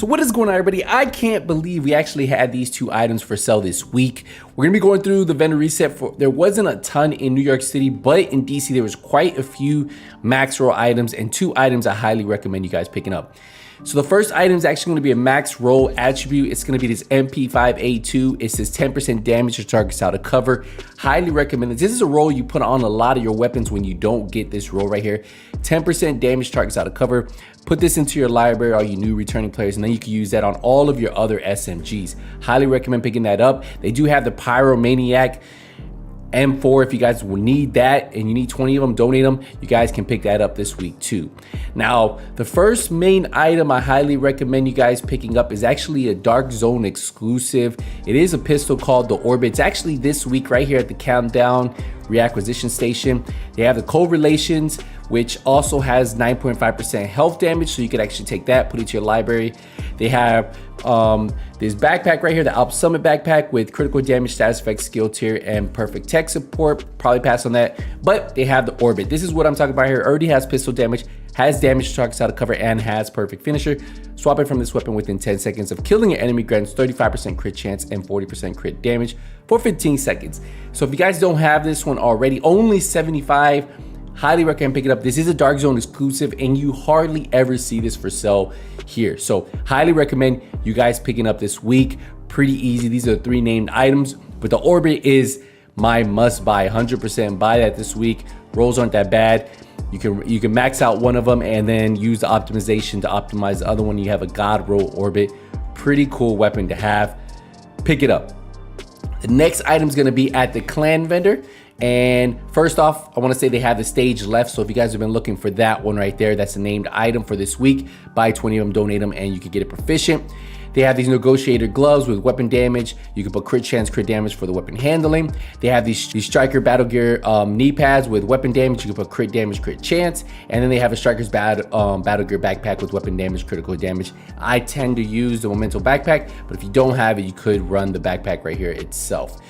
So what is going on, everybody? I can't believe we actually had these two items for sale this week. We're gonna be going through the vendor reset. There wasn't a ton in New York City, but in DC there was quite a few max roll items and two items I highly recommend you guys picking up. So the first item is actually going to be a max roll attribute. It's going to be this MP5A2. It says 10% damage to targets out of cover. Highly recommend it. This is a roll you put on a lot of your weapons when you don't get this roll right here. 10% damage targets out of cover. Put this into your library, all you new returning players, and then you can use that on all of your other SMGs. Highly recommend picking that up. They do have the Pyromaniac M4 if you guys will need that and you need 20 of them, donate them. You guys can pick that up this week too. Now, the first main item I highly recommend you guys picking up is actually a Dark Zone exclusive. It is a pistol called the Orbit. It's actually this week right here at the Countdown Reacquisition Station. They have the Cold Relations, which also has 9.5% health damage, so you could actually take that, put it to your library. They have this backpack right here, the Alp Summit backpack with critical damage, status effect, skill tier, and perfect tech support. Probably pass on that, but they have the Orbit. This is what I'm talking about here. Already has pistol damage, has damage to targets out of cover, and has perfect finisher. Swapping from this weapon within 10 seconds of killing an enemy grants 35% crit chance and 40% crit damage for 15 seconds. So if you guys don't have this one already, only 75. Highly recommend picking it up. This is a Dark Zone exclusive and you hardly ever see this for sale here. So highly recommend you guys picking up this week. Pretty easy. These are the three named items, but the Orbit is my must buy. 100% buy that this week. Rolls aren't that bad. You can max out one of them and then use the optimization to optimize the other one. You have a God Roll Orbit. Pretty cool weapon to have. Pick it up. The next item is going to be at the clan vendor. And first off, I want to say they have the stage left. So if you guys have been looking for that one right there, that's the named item for this week. Buy 20 of them, donate them, and you can get it proficient. They have these negotiator gloves with weapon damage. You can put crit chance, crit damage for the weapon handling. They have these striker battle gear knee pads with weapon damage. You can put crit damage, crit chance. And then they have a striker's battle gear backpack with weapon damage, critical damage. I tend to use the memento backpack, but if you don't have it, you could run the backpack right here itself.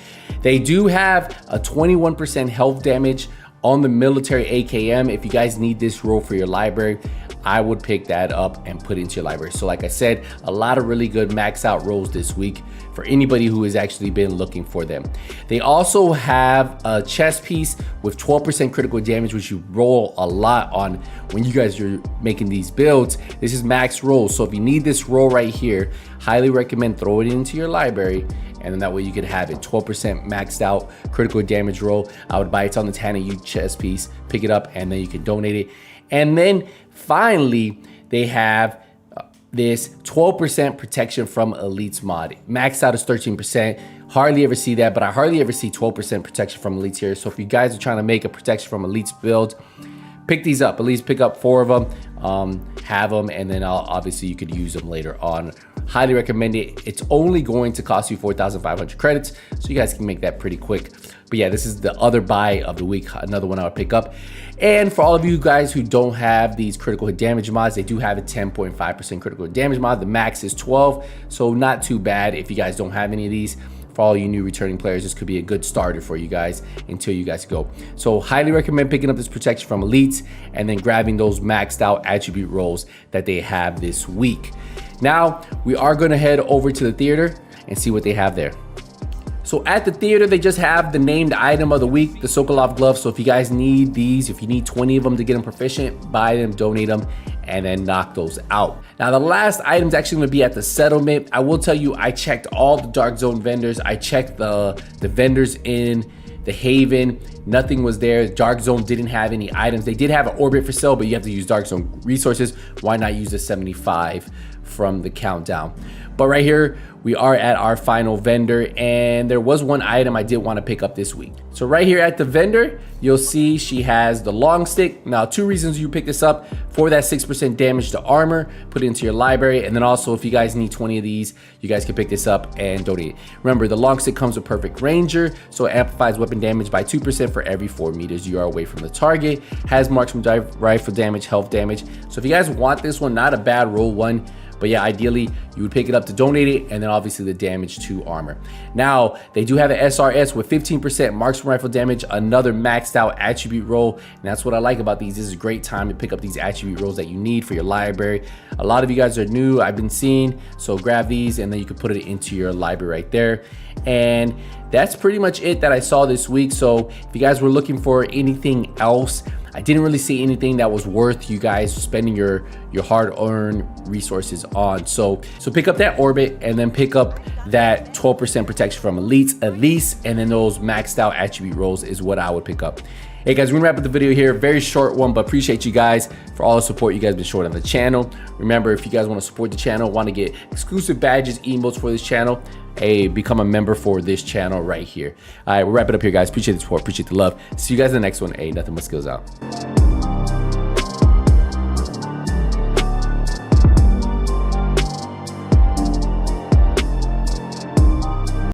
They do have a 21% health damage on the military AKM. If you guys need this roll for your library, I would pick that up and put it into your library. So like I said, a lot of really good max out rolls this week for anybody who has actually been looking for them. They also have a chest piece with 12% critical damage, which you roll a lot on when you guys are making these builds. This is max roll. So if you need this roll right here, highly recommend throw it into your library. And then that way you could have it 12% maxed out critical damage roll. I would buy it on the Tana U chest piece, pick it up, and then you can donate it. And then finally, they have this 12% protection from elites mod. Maxed out is 13%. Hardly ever see that, but I hardly ever see 12% protection from elites here. So if you guys are trying to make a protection from elites build, pick these up. At least pick up 4 of them, have them, and then obviously you could use them later on. Highly recommend it. It's only going to cost you 4,500 credits, so you guys can make that pretty quick. But yeah, this is the other buy of the week, another one I would pick up. And for all of you guys who don't have these critical hit damage mods, they do have a 10.5% critical hit damage mod. The max is 12, so not too bad if you guys don't have any of these. For all you new returning players, this could be a good starter for you guys until you guys go. So highly recommend picking up this protection from elites and then grabbing those maxed out attribute rolls that they have this week. Now we are going to head over to the theater and see what they have there. So at the theater, they just have the named item of the week, the Sokolov gloves. So if you guys need these, if you need 20 of them to get them proficient, buy them, donate them, and then knock those out. Now the last item is actually going to be at the settlement. I will tell you, I checked all the Dark Zone vendors. I checked the vendors in the Haven. Nothing was there. Dark Zone didn't have any items. They did have an Orbit for sale, but you have to use Dark Zone resources. Why not use the 75 from the Countdown? But right here, we are at our final vendor, and there was one item I did want to pick up this week. So right here at the vendor, you'll see she has the Longstick. Now, 2 reasons you pick this up: for that 6% damage to armor, put it into your library, and then also if you guys need 20 of these, you guys can pick this up and donate it. Remember, the Longstick comes with Perfect Ranger, so it amplifies weapon damage by 2% for every 4 meters you are away from the target. Has marksman rifle damage, health damage. So if you guys want this one, not a bad roll one, But yeah, ideally you would pick it up to donate it, and then obviously the damage to armor. Now they do have an SRS with 15% marksman rifle damage, another maxed out attribute roll, and that's what I like about these. This is a great time to pick up these attribute rolls that you need for your library. A lot of you guys are new, I've been seeing, so grab these and then you can put it into your library right there. And that's pretty much it that I saw this week. So if you guys were looking for anything else, I didn't really see anything that was worth you guys spending your hard-earned resources on. So pick up that orbit and then pick up that 12% protection from elites at least, and then those maxed out attribute rolls is what I would pick up. Hey guys, we're gonna wrap up the video here. Very short one, but appreciate you guys for all the support you guys have been showing on the channel. Remember, if you guys want to support the channel, want to get exclusive badges, emotes for this channel, hey, become a member for this channel right here. All right, we'll wrap it up here, guys. Appreciate the support, appreciate the love. See you guys in the next one. Hey, nothing but skills out.